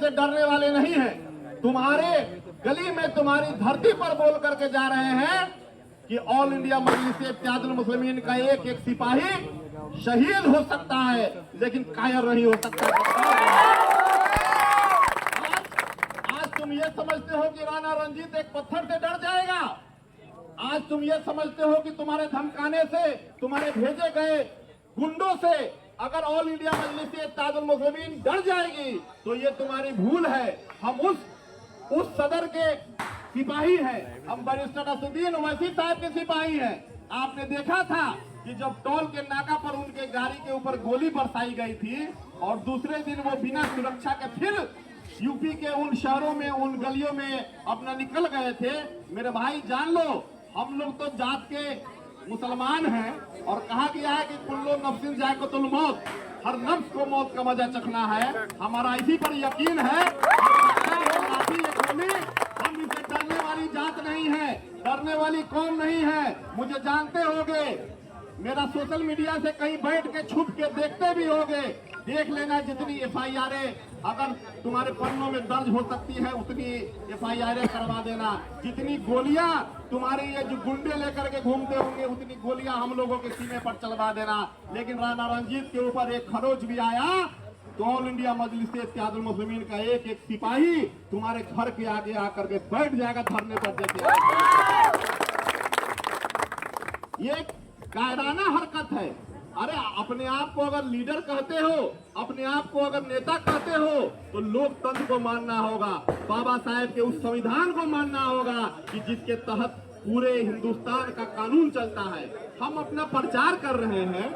से डरने वाले नहीं हैं। तुम्हारे गली में तुम्हारी धरती पर बोल करके जा रहे हैं कि ऑल इंडिया मजलिस इत्तेहादुल मुस्लिमीन का एक एक सिपाही शहीद हो सकता है, लेकिन कायर नहीं हो सकता। आज तुम ये समझते हो कि राणा रंजीत एक पत्थर से डर जाएगा। आज तुम ये समझते हो कि तुम्हारे धमकाने से, तुम्हारे भेजे गए गुंडों से अगर ऑल इंडिया मजलिस इत्तेहादुल मुस्लिमीन डर जाएगी, तो ये तुम्हारी भूल है। हम उस सदर के सिपाही हैं, हम बैरिस्टर असदुद्दीन ओवैसी साहब के सिपाही हैं। आपने देखा था कि जब टोल के नाका पर उनके गाड़ी के ऊपर गोली बरसाई गई थी और दूसरे दिन वो बिना सुरक्षा के फिर यूपी के उन शहरों में, उन गलियों में अपना निकल गए थे। मेरे भाई जान लो, हम लोग तो जात के मुसलमान हैं और कहा गया है कि कुल्लू नफ्सिन जायक़तुल मौत, हर नफ्स को मौत का मजा चखना है। हमारा इसी पर यकीन है। हम इसे डरने वाली जात नहीं है, डरने वाली कौम नहीं है। मुझे जानते होगे, मेरा सोशल मीडिया से कहीं बैठ के छुप के देखते भी होगे। देख लेना, जितनी FIR अगर तुम्हारे पन्नों में दर्ज हो सकती है उतनी FIR करवा देना। जितनी गोलियां तुम्हारे ये जो गुंडे लेकर के घूमते होंगे उतनी गोलियां हम लोगों के सीने पर चलवा देना। लेकिन राणा रंजीत के ऊपर एक खरोच भी आया तो ऑल इंडिया मजलिस इत्तेहादुल मुस्लिमीन का एक एक सिपाही तुम्हारे घर के आगे आकर के बैठ जाएगा धरने पर देते। ये कायराना हरकत है। अरे अपने आप को अगर लीडर कहते हो, अपने आप को अगर नेता कहते हो, तो लोकतंत्र को मानना होगा, बाबा साहेब के उस संविधान को मानना होगा कि जिसके तहत पूरे हिंदुस्तान का कानून चलता है। हम अपना प्रचार कर रहे हैं,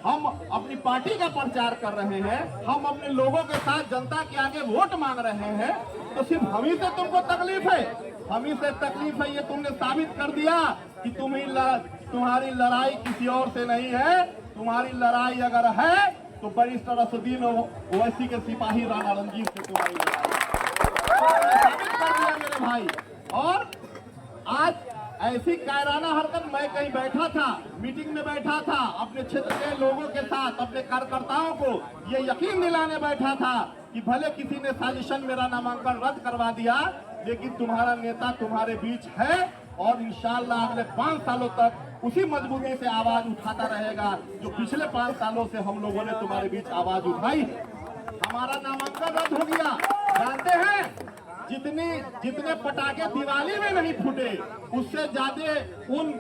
हम अपनी पार्टी का प्रचार कर रहे हैं, हम अपने लोगों के साथ जनता के आगे वोट मांग रहे हैं, तो सिर्फ हम ही से तुमको तकलीफ है, हम ही से तकलीफ है। ये तुमने साबित कर दिया कि तुम्हारी लड़ाई किसी और से नहीं है। तुम्हारी लड़ाई अगर है तो बैरिस्टर असदुद्दीन ओवैसी के सिपाही राणा रंजीत से तुम्हारी लड़ाई साबित कर दिया मेरे भाई। और आज ऐसी कायराना हरकत, मैं कहीं बैठा था, मीटिंग में बैठा था, अपने क्षेत्र के लोगों के साथ, अपने कार्यकर्ताओं को ये यकीन दिलाने बैठा था कि भले किसी ने साजिशन मेरा नामांकन रद्द करवा दिया, लेकिन तुम्हारा नेता तुम्हारे बीच है और इंशाअल्लाह अगले 5 सालों तक उसी मजबूती से आवाज उठाता रहेगा जो पिछले 5 सालों से हम लोगों ने तुम्हारे बीच आवाज उठाई है। हमारा नामांकन रद्द हो गया। जानते हैं जितने पटाखे दिवाली में नहीं फूटे, उससे ज्यादा उन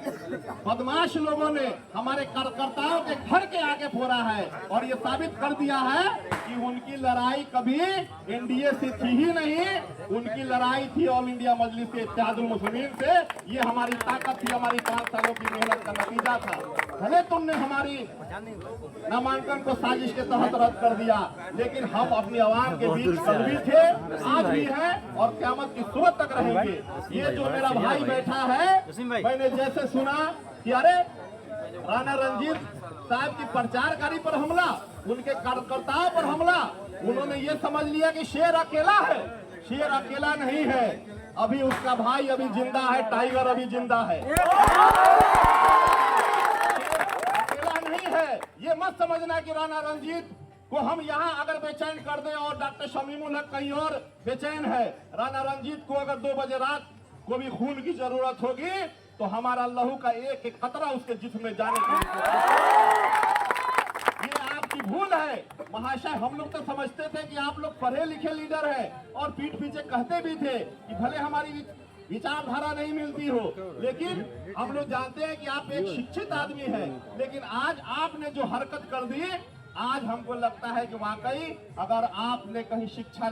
बदमाश लोगों ने हमारे कार्यकर्ताओं के घर के आगे फोड़ा है और ये साबित कर दिया है कि उनकी लड़ाई कभी NDA से थी ही नहीं, उनकी लड़ाई थी ऑल इंडिया मजलिस इत्तेहादुल मुस्लिमीन से। ये हमारी ताकत थी, हमारी 5 सालों की मेहनत का नतीजा था। भले तुमने हमारी नामांकन को साजिश के तहत रद्द कर दिया, लेकिन हम अपनी आवाम के बीच कल भी थे, आज भी है और क़यामत की सुबह तक रहेंगे। ये जो मेरा भाई बैठा है, मैंने जैसे सुना कि अरे राणा रंजीत साहब की प्रचारकारी पर हमला, उनके कार्यकर्ताओं पर हमला, उन्होंने ये समझ लिया कि शेर अकेला है। शेर अकेला नहीं है, अभी उसका भाई अभी जिंदा है, टाइगर अभी जिंदा है, अकेला नहीं है। ये मत समझना कि राणा रंजीत को हम यहाँ अगर बेचैन कर दें और डॉक्टर शमीमुल हक कहीं और बेचैन है। राणा रंजीत को अगर 2 बजे रात को भी खून की जरूरत होगी तो हमारा लहू का एक एक कतरा उसके जिस्म में जाने की, ये आपकी भूल है महाशय। हम लोग तो समझते थे कि आप लोग पढ़े लिखे लीडर हैं और पीठ पीछे कहते भी थे कि भले हमारी विचारधारा नहीं मिलती हो, लेकिन हम लोग जानते हैं कि आप एक शिक्षित आदमी हैं। लेकिन आज आपने जो हरकत कर दी, आज हमको लगता है कि वाकई अगर आपने कहीं शिक्षा